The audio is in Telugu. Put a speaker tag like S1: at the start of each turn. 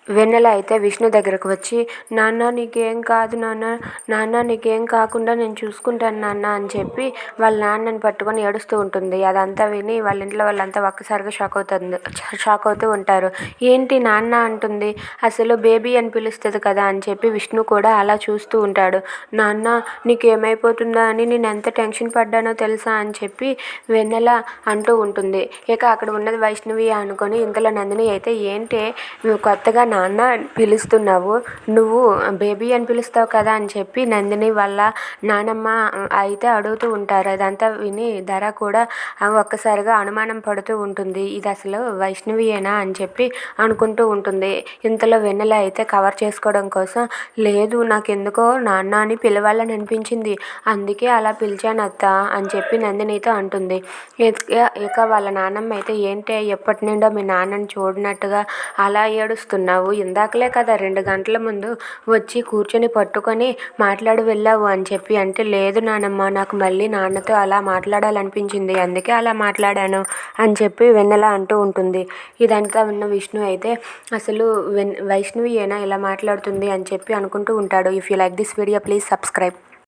S1: వెన్నెల అయితే విష్ణు దగ్గరకు వచ్చి, నాన్న నీకేం కాదు నాన్న నీకేం కాకుండా నేను చూసుకుంటాను నాన్న అని చెప్పి వాళ్ళ నాన్నని పట్టుకొని ఏడుస్తూ ఉంటుంది. అదంతా విని వాళ్ళ ఇంట్లో వాళ్ళంతా ఒక్కసారిగా షాక్ అవుతూ ఉంటారు. ఏంటి నాన్న అంటుంది, అసలు బేబీ అని పిలుస్తుంది కదా అని చెప్పి విష్ణు కూడా అలా చూస్తూ ఉంటాడు. నాన్న నీకేమైపోతుందా అని నేను ఎంత టెన్షన్ పడ్డానో తెలుసా అని చెప్పి వెన్నెల అంటూ ఉంటుంది. ఇక అక్కడ ఉన్నది వైష్ణవి అనుకొని ఇంతలో నందిని అయితే, ఏంటి నువ్వు కొత్తగా నాన్న పిలుస్తున్నావు, నువ్వు బేబీ అని పిలుస్తావు కదా అని చెప్పి నందిని వాళ్ళ నానమ్మ అయితే అడుగుతూ ఉంటారు. అదంతా విని ధర కూడా ఒక్కసారిగా అనుమానం పడుతూ ఉంటుంది. ఇది అసలు వైష్ణవియేనా అని చెప్పి అనుకుంటూ ఉంటుంది. ఇంతలో వెన్నెల అయితే కవర్ చేసుకోవడం కోసం, లేదు నాకెందుకో నాన్న అని పిలవాలని అనిపించింది, అందుకే అలా పిలిచాను అత్త అని చెప్పి నందినితో అంటుంది. ఇక వాళ్ళ నాన్నమ్మ అయితే, ఏంటి ఎప్పటి నుండో మీ నాన్నని చూడనట్టుగా అలా ఏడుస్తున్నావు, ఇందాకలే కదా 2 గంటల ముందు వచ్చి కూర్చొని పట్టుకొని మాట్లాడి వెళ్ళావు అని చెప్పి అంటే, లేదు నానమ్మ నాకు మళ్ళీ నాన్నతో అలా మాట్లాడాలనిపించింది, అందుకే అలా మాట్లాడాను అని చెప్పి వెన్నెల అంటూ ఉంటుంది. ఇదంతా ఉన్న విష్ణు అయితే అసలు వైష్ణవి ఏనా ఇలా మాట్లాడుతుంది అని చెప్పి అనుకుంటూ ఉంటాడు. If you like this video please subscribe.